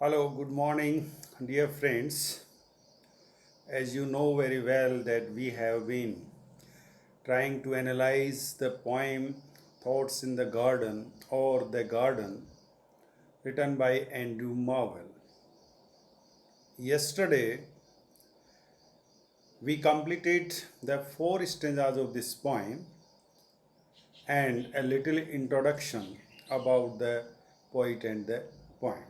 Hello, good morning, dear friends. As you know very well that we have been trying to analyze the poem Thoughts in the Garden or The Garden written by Andrew Marvell. Yesterday we completed the four stanzas of this poem and a little introduction about the poet and the poem.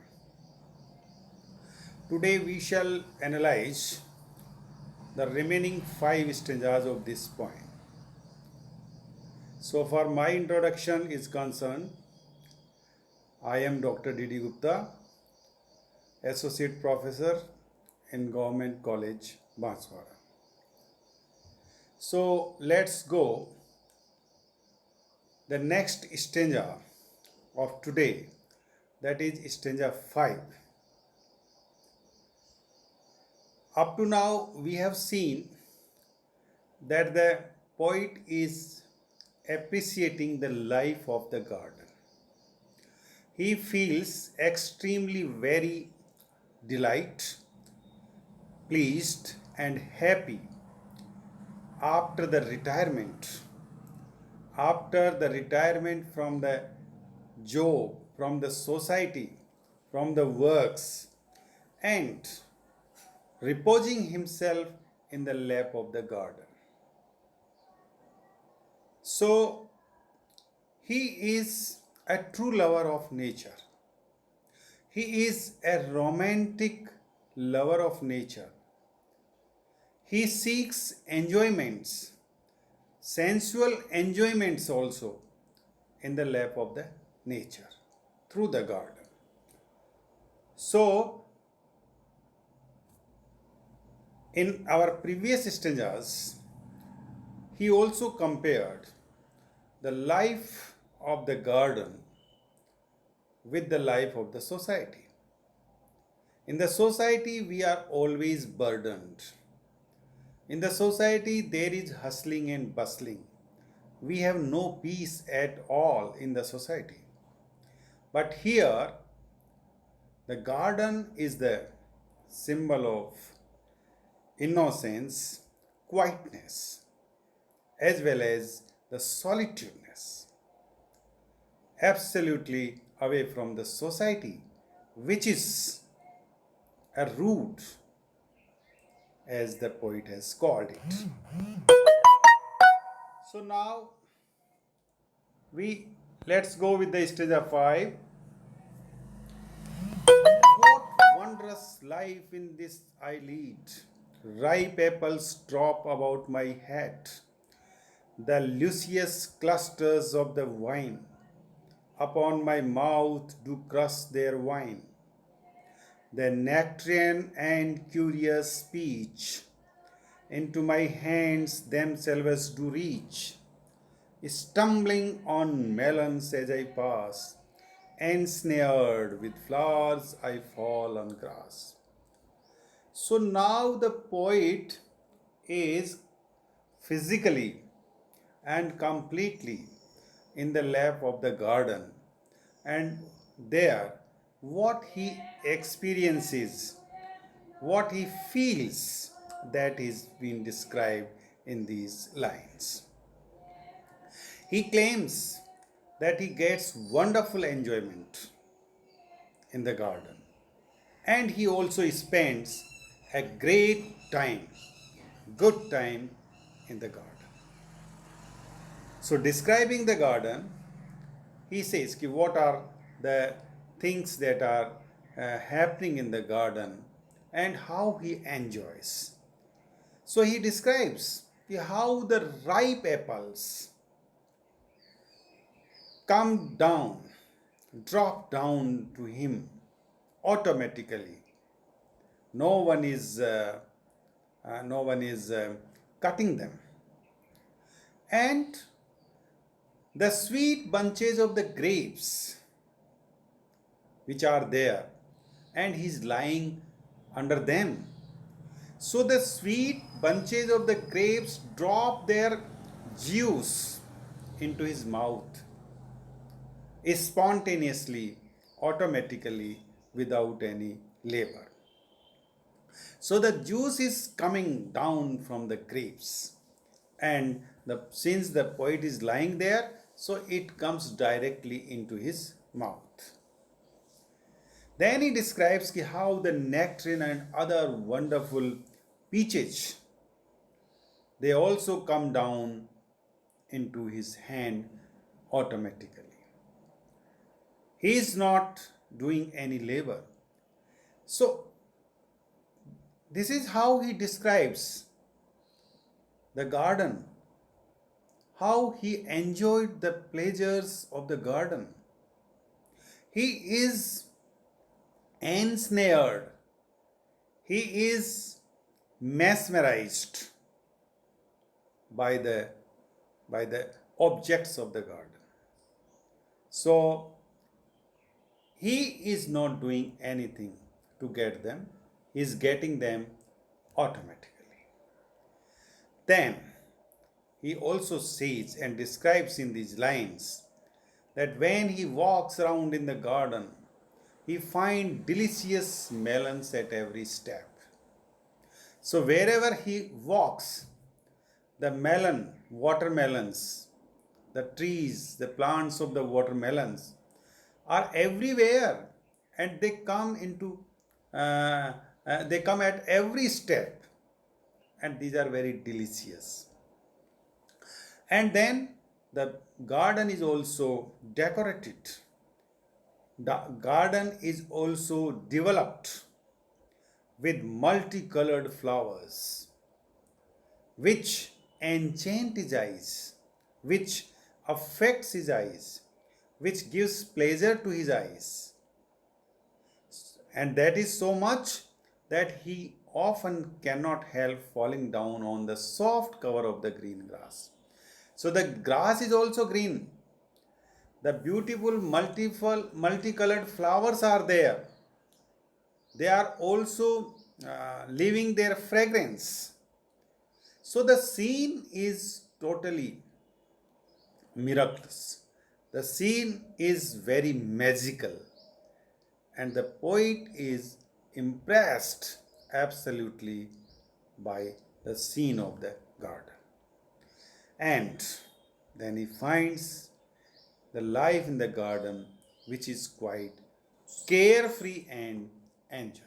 Today we shall analyze the remaining five stanzas of this poem. So, for my introduction is concerned, I am Dr. D.D. Gupta, Associate Professor in Government College, Banswara. So, let's go. The next stanza of today, that is stanza 5. Up to now, we have seen that the poet is appreciating the life of the garden. He feels extremely very delight, pleased and happy after the retirement from the job, from the society, from the works, and reposing himself in the lap of the garden. So he is a true lover of nature. He is a romantic lover of nature. He seeks enjoyments, sensual enjoyments also in the lap of the nature through the garden. So, in our previous stanzas, he also compared the life of the garden with the life of the society. In the society, we are always burdened. In the society, there is hustling and bustling. We have no peace at all in the society. But here, the garden is the symbol of innocence, quietness, as well as the solitudeness. Absolutely away from the society, which is a root, as the poet has called it. So now let's go with the stanza 5. What wondrous life in this I lead. Ripe apples drop about my hat. The luscious clusters of the vine upon my mouth do crush their wine. The nectarine and curious speech into my hands themselves do reach, stumbling on melons as I pass, ensnared with flowers I fall on grass. So now the poet is physically and completely in the lap of the garden, and there what he experiences, what he feels, that is being described in these lines. He claims that he gets wonderful enjoyment in the garden, and he also spends a great time, good time in the garden. So, describing the garden, he says what are the things that are happening in the garden and how he enjoys. So, he describes how the ripe apples come down, drop down to him automatically. No one is cutting them, and the sweet bunches of the grapes which are there, and he's lying under them. So the sweet bunches of the grapes drop their juice into his mouth spontaneously, automatically, without any labor. So the juice is coming down from the grapes, and since the poet is lying there, so it comes directly into his mouth. Then he describes how the nectarine and other wonderful peaches, they also come down into his hand automatically. He is not doing any labor. So this is how he describes the garden, how he enjoyed the pleasures of the garden. He is ensnared, he is mesmerized by the objects of the garden. So he is not doing anything to get them, he is getting them automatically. Then he also says and describes in these lines that when he walks around in the garden, he finds delicious melons at every step. So wherever he walks, the watermelons, the trees, the plants of the watermelons are everywhere, and they come they come at every step, and these are very delicious. And then the garden is also decorated. The garden is also developed with multicolored flowers, which enchant his eyes, which affects his eyes, which gives pleasure to his eyes. And that is so much that he often cannot help falling down on the soft cover of the green grass. So the grass is also green. The beautiful multicolored flowers are there. They are also leaving their fragrance. So the scene is totally miraculous. The scene is very magical, and the poet is impressed absolutely by the scene of the garden. And then he finds the life in the garden, which is quite carefree and enjoyable.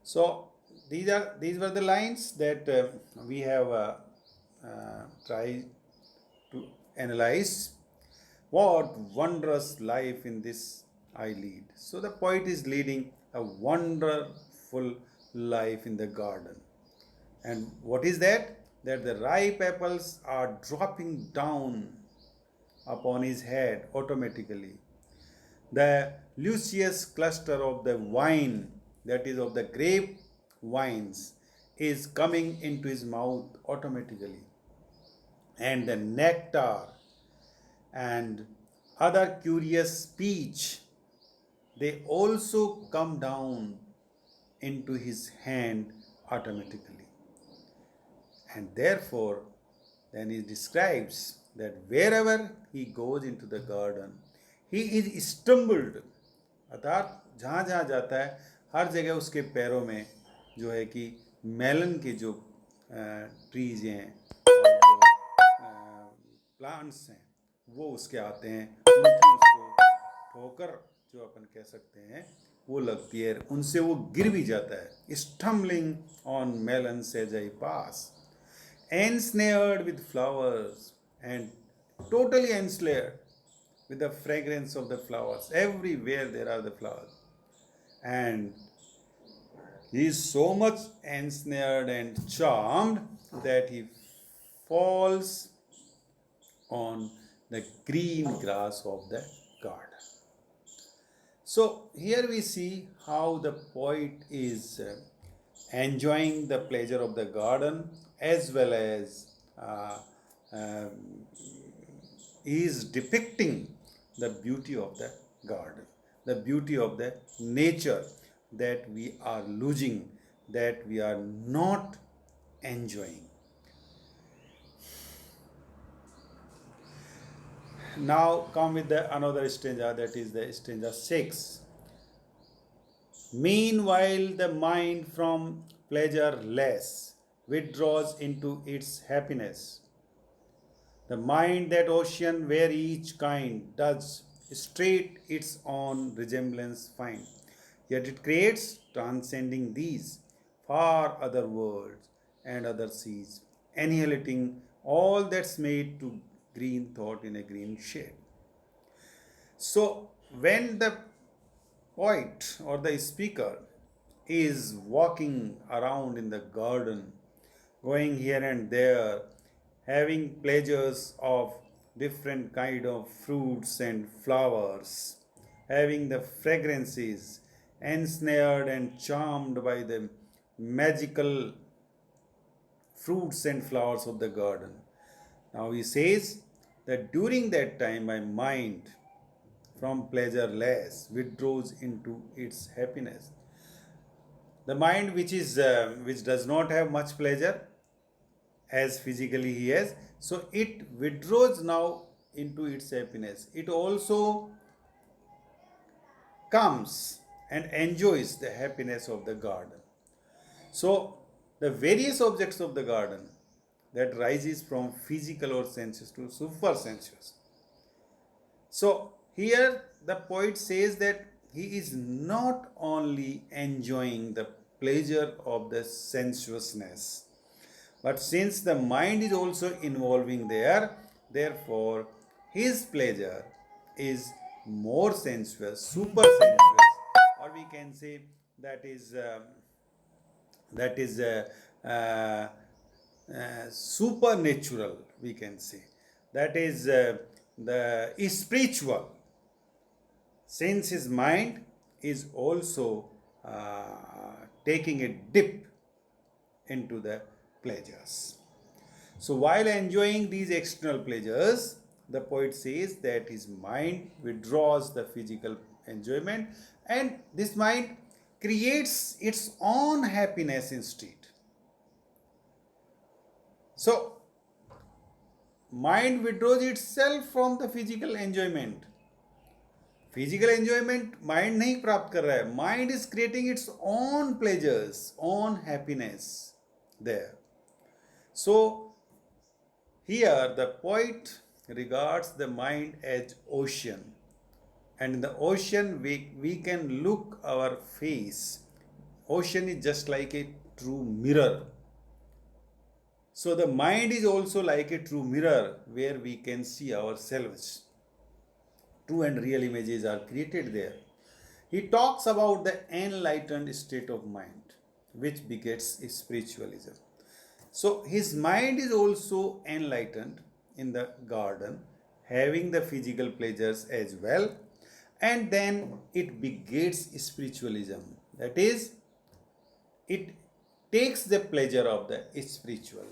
So these were the lines that we have tried to analyze. What wondrous life in this I lead. So the poet is leading a wonderful life in the garden. And what is that? That the ripe apples are dropping down upon his head automatically. The luscious cluster of the wine, that is of the grape wines, is coming into his mouth automatically. And the nectar and other curious speech, they also come down into his hand automatically. And therefore, then he describes that wherever he goes into the garden, he is stumbled. अर्थात जहाँ जहाँ जाता है हर जगह उसके पैरों में जो है कि मेलन के जो ट्रीज हैं और जो प्लांट्स हैं वो उसके आते हैं, उनकी उसको ठोकर जो अपन कह सकते हैं वो लगती है, उनसे वो गिर भी जाता है. Stumbling on melons as I pass, ensnared with flowers and totally ensnared with the fragrance of the flowers. Everywhere there are the flowers. And he is so much ensnared and charmed that he falls on the green grass of the garden. So here we see how the poet is enjoying the pleasure of the garden, as well as he is depicting the beauty of the garden, the beauty of the nature that we are losing, that we are not enjoying. Now come with the another stanza, that is the stanza 6. Meanwhile, the mind from pleasure less withdraws into its happiness. The mind that ocean where each kind does straight its own resemblance find. Yet it creates transcending these far other worlds and other seas, annihilating all that's made to green thought in a green shade. So when the poet or the speaker is walking around in the garden, going here and there, having pleasures of different kind of fruits and flowers, having the fragrances, ensnared and charmed by the magical fruits and flowers of the garden. Now he says that during that time my mind from pleasure less withdraws into its happiness. The mind which does not have much pleasure as physically he has, so it withdraws now into its happiness. It also comes and enjoys the happiness of the garden. So the various objects of the garden that rises from physical or sensuous to super sensuous. So here the poet says that he is not only enjoying the pleasure of the sensuousness, but since the mind is also involving there, therefore his pleasure is more sensuous, super sensuous, or we can say that is supernatural. We can say that is the spiritual, since his mind is also taking a dip into the pleasures. So while enjoying these external pleasures, the poet says that his mind withdraws the physical enjoyment and this mind creates its own happiness instead. So mind withdraws itself from the physical enjoyment. Physical enjoyment mind नहीं प्राप्त कर रहा है, mind is creating its own pleasures, own happiness there. So here the poet regards the mind as ocean, and in the ocean we can look our face. Ocean is just like a true mirror. So the mind is also like a true mirror where we can see ourselves. True and real images are created there. He talks about the enlightened state of mind which begets spiritualism. So his mind is also enlightened in the garden, having the physical pleasures as well, and then it begets spiritualism. That is, it takes the pleasure of the spiritual.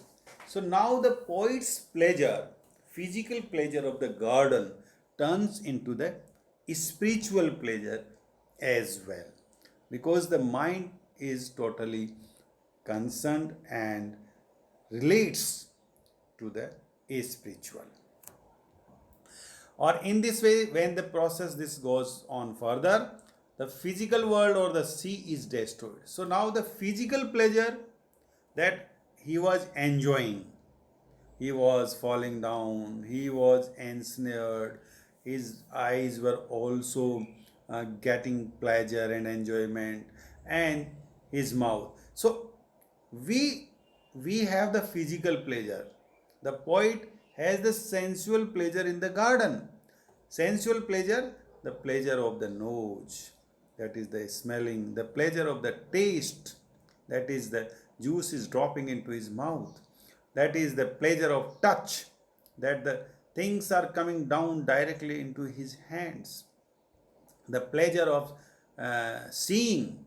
So now the poet's pleasure, physical pleasure of the garden, turns into the spiritual pleasure as well, because the mind is totally concerned and relates to the spiritual. Or in this way, when the process this goes on further, the physical world or the sea is destroyed. So now the physical pleasure that he was enjoying, he was falling down, he was ensnared, his eyes were also getting pleasure and enjoyment, and his mouth. So we have the physical pleasure. The poet has the sensual pleasure in the garden. Sensual pleasure, the pleasure of the nose, that is the smelling, the pleasure of the taste, that is the juice is dropping into his mouth, that is the pleasure of touch, that the things are coming down directly into his hands, the pleasure of seeing,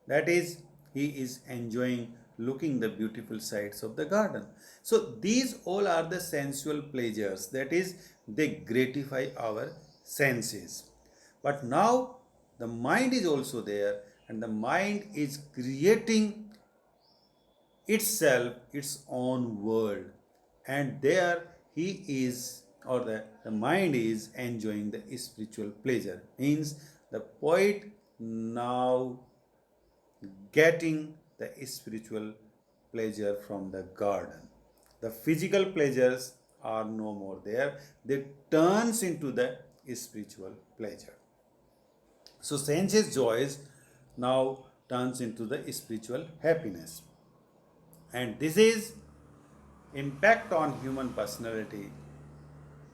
that is he is enjoying looking the beautiful sights of the garden. So these all are the sensual pleasures, that is they gratify our senses. But now the mind is also there, and the mind is creating itself its own world, and there he is, or the mind is enjoying the spiritual pleasure. Means the poet now getting the spiritual pleasure from the garden. The physical pleasures are no more there. They turns into the spiritual pleasure. So senses joys now turns into the spiritual happiness. And this is impact on human personality,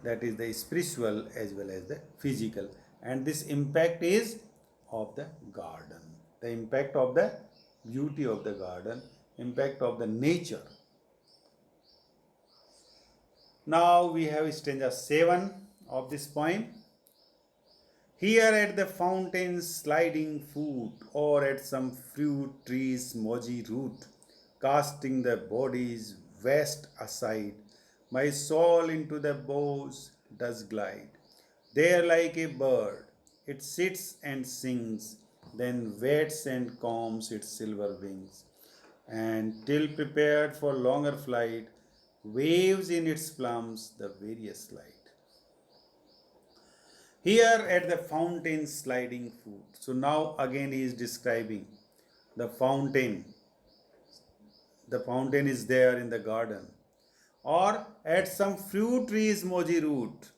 that is the spiritual as well as the physical, and this impact is of the garden, the impact of the beauty of the garden, impact of the nature. Now we have stanza 7 of this poem. Here at the fountain's sliding foot, or at some fruit tree's mossy root, casting the body's waste aside, my soul into the boughs does glide. There like a bird, it sits and sings, then waits and combs its silver wings, and till prepared for longer flight, waves in its plums the various light. Here at the fountain sliding foot. So now again he is describing the fountain. The fountain is there in the garden. Or at some fruit tree's mossy root,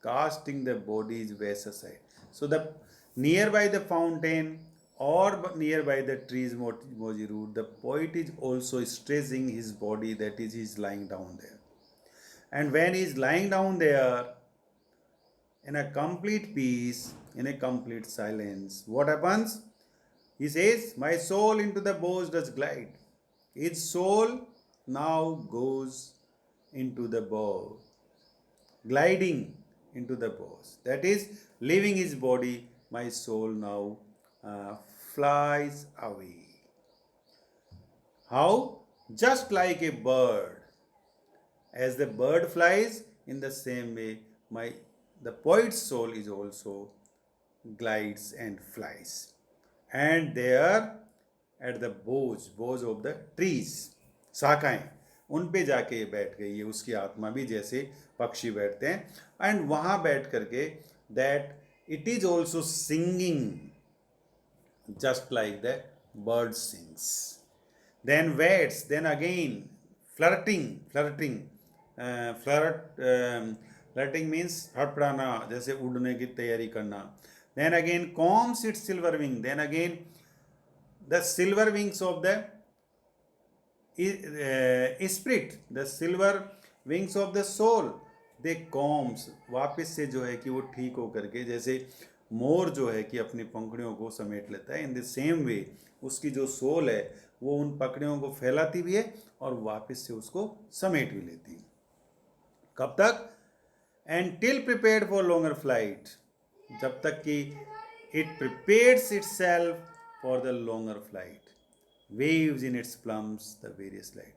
casting the body's waste aside. So the nearby the fountain or nearby the tree's mossy root, the poet is also stressing his body, that is, he is lying down there. And when he is lying down there, in a complete peace, in a complete silence, what happens? He says, my soul into the boughs does glide. His soul now goes into the bough, gliding into the boughs. That is, leaving his body, my soul now flies away. How? Just like a bird. As the bird flies, in the same way, the poet's soul is also glides and flies. And there at the boughs of the trees, शाखाएं, उन पे जाके ये बैठ गई है, उसकी आत्मा भी जैसे पक्षी बैठते हैं, एंड वहाँ बैठ करके that it is also singing just like the bird sings. Then waits, then again flirting, flirting means फड़फड़ाना, जैसे उड़ने की तैयारी करना. Then again combs its silver wing. Then again the silver wings of the spirit, the silver wings of the soul, they combs, वापस से जो है कि वो ठीक हो करके, जैसे मोर जो है कि अपनी पंखुड़ियों को समेट लेता है, इन द सेम वे उसकी जो सोल है वो उन पकड़ियों को फैलाती भी है और वापस से उसको समेट भी लेती है. कब तक? And till prepared for longer flight, जब तक कि it prepares itself for the longer flight, waves in its plums the various light,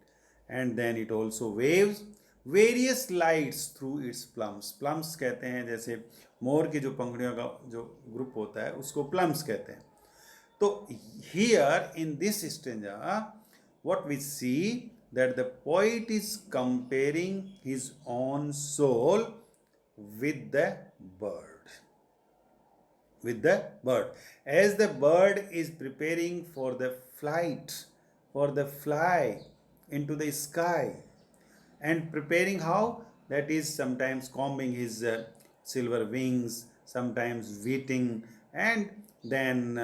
and then it also waves various lights through its plums. Plums कहते हैं, जैसे मोर की जो पंखुड़ियों का जो ग्रुप होता है उसको plums कहते हैं. तो here in this stanza what we see, that the poet is comparing his own soul with the bird. With the bird, as the bird is preparing for the flight, for the fly into the sky, and preparing how? That is sometimes combing his silver wings, sometimes waiting, and then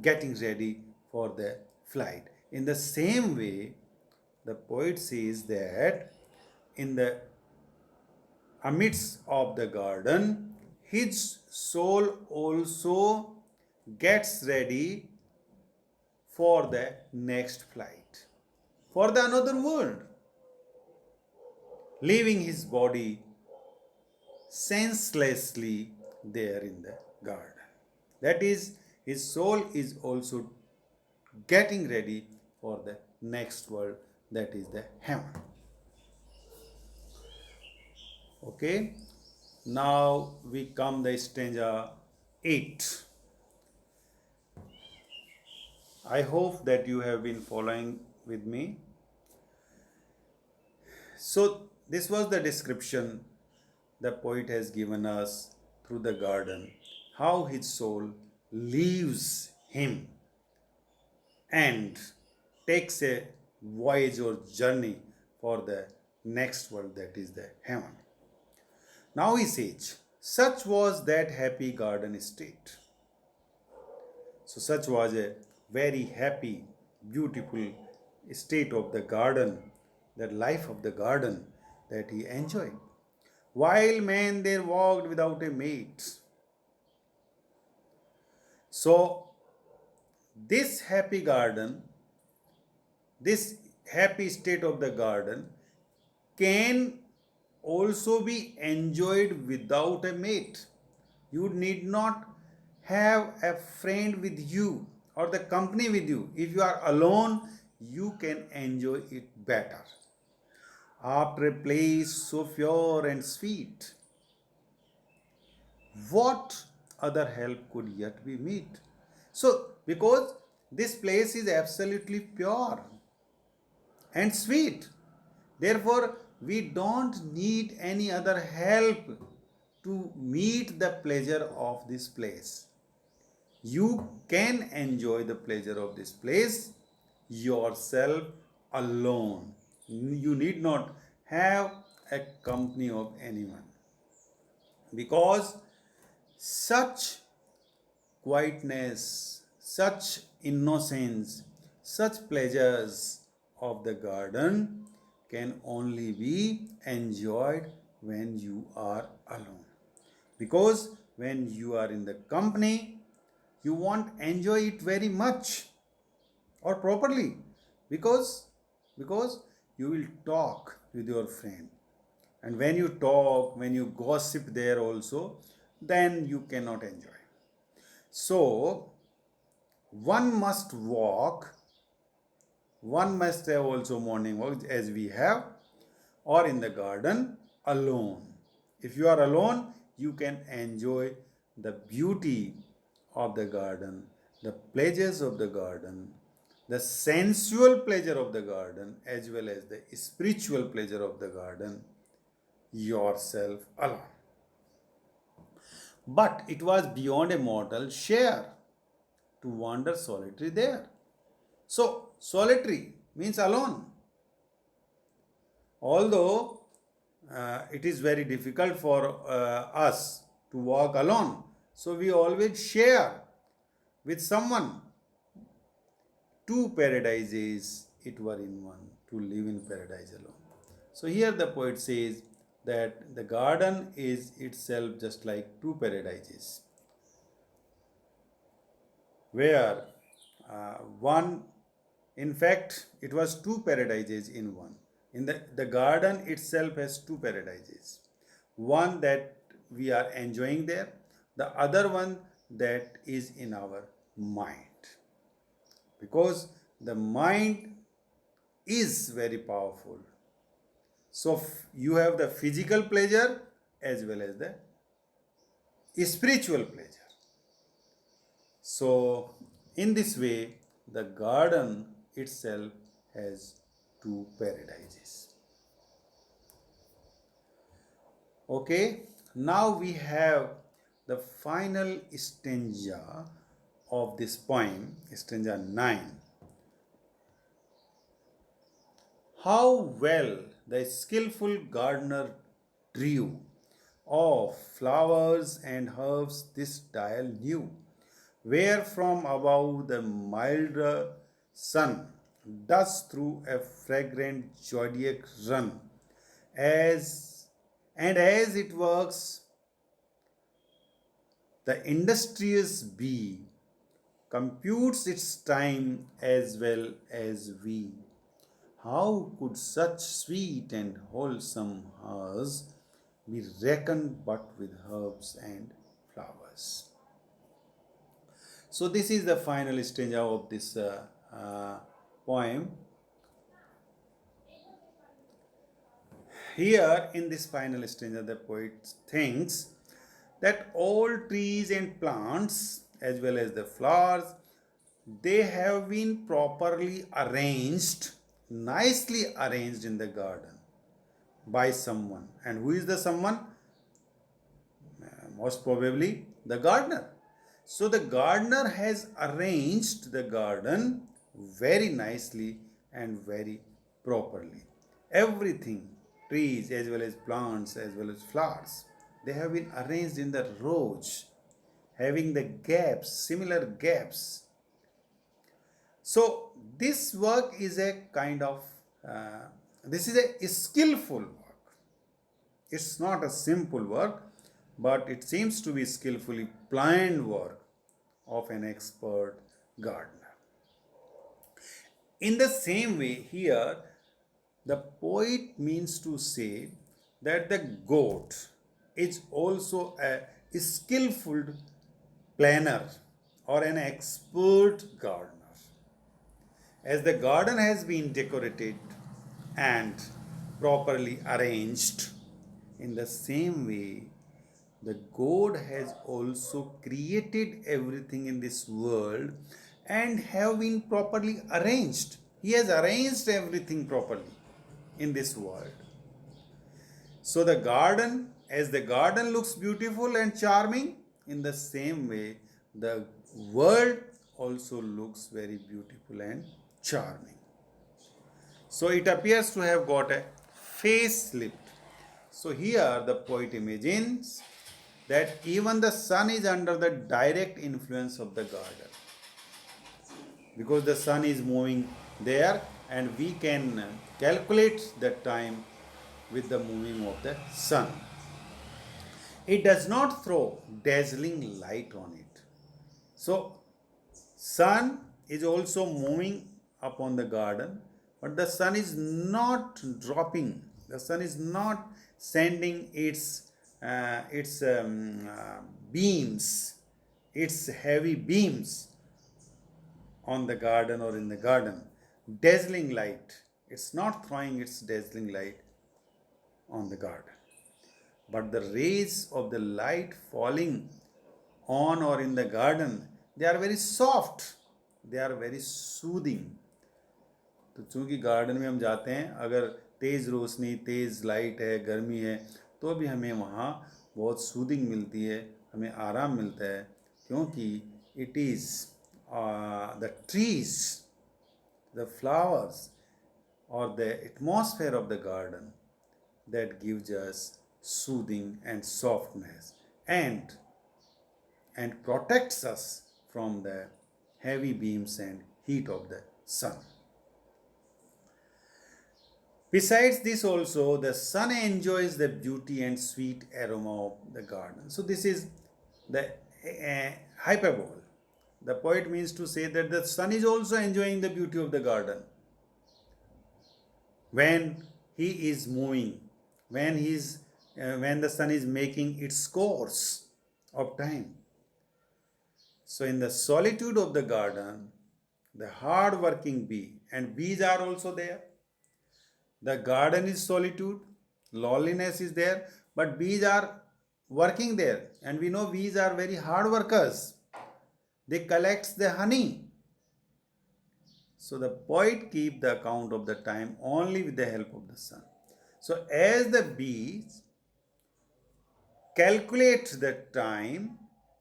getting ready for the flight. In the same way, the poet says that in the amidst of the garden, his soul also gets ready for the next flight, for the another world, leaving his body senselessly there in the garden. That is, his soul is also getting ready for the next world, that is the heaven. Okay, now we come the stanza 8. I hope that you have been following with me. So this was the description the poet has given us through the garden, how his soul leaves him and takes a voyage or journey for the next world, that is the heaven. Now he says, such was that happy garden state. So, such was a very happy, beautiful state of the garden, that life of the garden that he enjoyed. While man there walked without a mate. So, this happy garden, this happy state of the garden can also be enjoyed without a mate. You need not have a friend with you or the company with you. If you are alone, you can enjoy it better. After a place so pure and sweet, what other help could yet be meet? So, because this place is absolutely pure and sweet, therefore, we don't need any other help to meet the pleasure of this place. You can enjoy the pleasure of this place yourself alone. You need not have a company of anyone, because such quietness, such innocence, such pleasures of the garden can only be enjoyed when you are alone. Because when you are in the company, you won't enjoy it very much or properly, because you will talk with your friend, and when you talk, when you gossip there also, then you cannot enjoy. So one must walk, one must have also morning walk as we have, or in the garden alone. If you are alone, you can enjoy the beauty of the garden, the pleasures of the garden, the sensual pleasure of the garden, as well as the spiritual pleasure of the garden yourself alone. But it was beyond a mortal share to wander solitary there. So, solitary means alone. Although it is very difficult for us to walk alone, so we always share with someone. Two paradises it were in one, to live in paradise alone. So here the poet says that the garden is itself just like two paradises, where one, in fact, it was two paradises in one. In the garden itself has two paradises. One that we are enjoying there, the other one that is in our mind. Because the mind is very powerful. So you have the physical pleasure as well as the spiritual pleasure. So in this way, the garden itself has two paradises. Okay, now we have the final stanza of this poem, stanza 9. How well the skillful gardener drew of flowers and herbs this dial knew, where from above the milder sun does through a fragrant zodiac run, as it works, the industrious bee computes its time as well as we. How could such sweet and wholesome hours be reckoned but with herbs and flowers? So this is the final stanza of this poem. Here in this final stanza, the poet thinks that all trees and plants as well as the flowers, they have been properly arranged, nicely arranged in the garden by someone. And who is the someone? Most probably The gardener. So the gardener has arranged the garden very nicely and very properly. Everything, trees as well as plants as well as flowers, they have been arranged in the rows, having the gaps, similar gaps. So this work is a kind of, this is a skillful work. It's not a simple work, but it seems to be skillfully planned work of an expert gardener. In the same way, here the poet means to say that the goat is also a skillful planner or an expert gardener. As the garden has been decorated and properly arranged, in the same way, the God has also created everything in this world and have been properly arranged. He has arranged everything properly in this world. So the garden, as the garden looks beautiful and charming, in the same way, the world also looks very beautiful and charming. So it appears to have got a facelift. So here the poet imagines that even the sun is under the direct influence of the garden, because the sun is moving there and we can calculate the time with the moving of the sun. It does not throw dazzling light on it. So sun is also moving upon the garden, but the sun is not dropping. The sun is not sending its beams, its heavy beams on the garden or in the garden. Dazzling light. It's not throwing its dazzling light on the garden. But the rays of the light falling on or in the garden, they are very soft. They are very soothing. तो चूंकि garden में हम जाते हैं, अगर तेज़ रोशनी, तेज़ light है, गर्मी है, तो भी हमें वहाँ बहुत सूदिंग मिलती है, हमें आराम मिलता है, क्योंकि it is the trees, the flowers, or the atmosphere of the garden that gives us soothing and softness and protects us from the heavy beams and heat of the sun. Besides this also, the sun enjoys the beauty and sweet aroma of the garden. So this is the hyperbole. The poet means to say that the sun is also enjoying the beauty of the garden when he is moving, when the sun is making its course of time. So in the solitude of the garden, the hard working bee, and bees are also there. The garden is solitude, loneliness is there, but bees are working there, and we know bees are very hard workers. They collect the honey. So the poet keep the account of the time only with the help of the sun. So as the bees calculate the time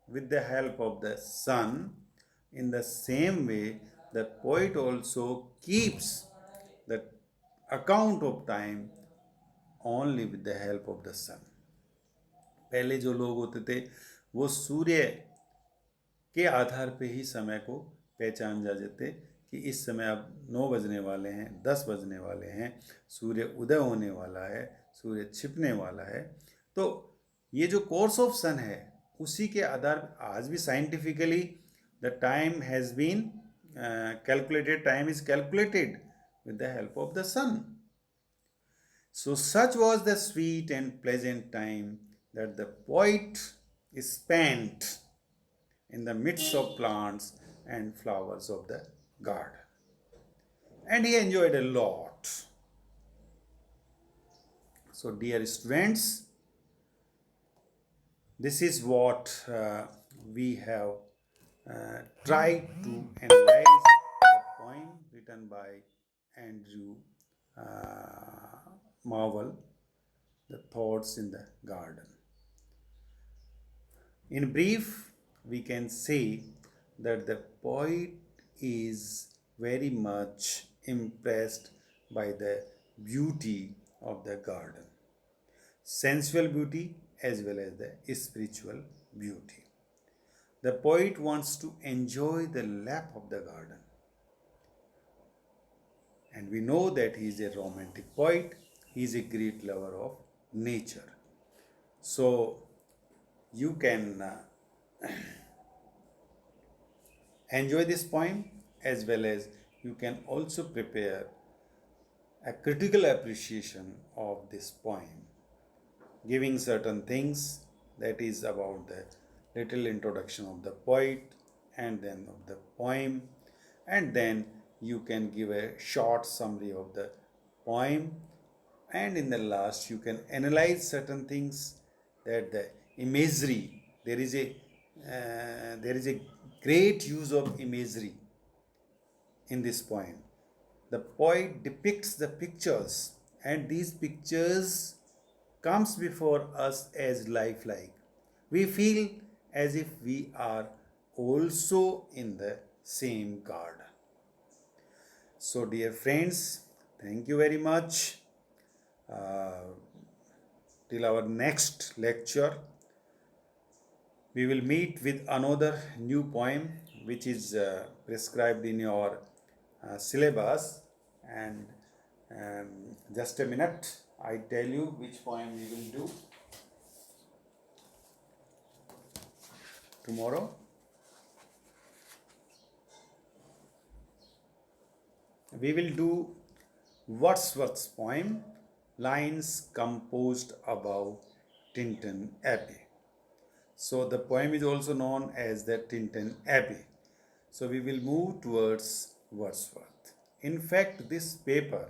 with the help of the sun, in the same way the poet also keeps the account of time only with the help of the sun. पहले जो लोग होते थे वो सूर्य के आधार पे ही समय को पहचान जाते कि इस समय अब 9 बजने वाले हैं, 10 बजने वाले हैं, सूर्य उदय होने वाला है, सूर्य छिपने वाला है. तो ये जो कोर्स ऑफ सन है उसी के आधार पर आज भी scientifically the time has been calculated, time is calculated with the help of the sun. So such was the sweet and pleasant time that the poet spent in the midst of plants and flowers of the garden. And he enjoyed a lot. So dear students, this is what we have tried to analyze the poem written by Andrew Marvell, The Thoughts in the Garden. In brief, we can say that the poet is very much impressed by the beauty of the garden, sensual beauty as well as the spiritual beauty. The poet wants to enjoy the lap of the garden. And we know that he is a romantic poet, he is a great lover of nature. So you can enjoy this poem as well as you can also prepare a critical appreciation of this poem, giving certain things, that is about the little introduction of the poet and then of the poem, and then you can give a short summary of the poem, and in the last you can analyze certain things, that the imagery, there is a great use of imagery in this poem. The poet depicts the pictures, and these pictures comes before us as lifelike. We feel as if we are also in the same garden. So, dear friends, thank you very much. Till our next lecture, we will meet with another new poem which is prescribed in your syllabus. And just a minute, I tell you which poem we will do tomorrow. We will do Wordsworth's poem, Lines Composed Above Tintern Abbey. So the poem is also known as the Tintern Abbey. So we will move towards Wordsworth. In fact, this paper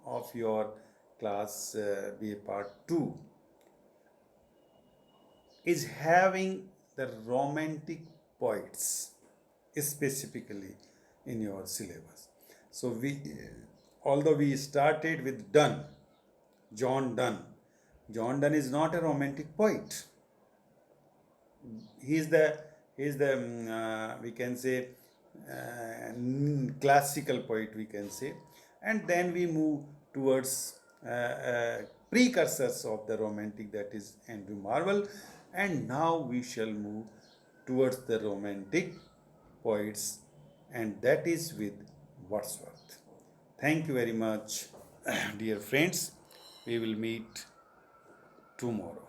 of your class BA Part 2 is having the romantic poets specifically in your syllabus. So although we started with Donne, John Donne, John Donne is not a romantic poet. He is the we can say classical poet, we can say, and then we move towards precursors of the romantic, that is Andrew Marvell, and now we shall move towards the romantic poets, and that is with Wordsworth. Thank you very much, dear friends. We will meet tomorrow.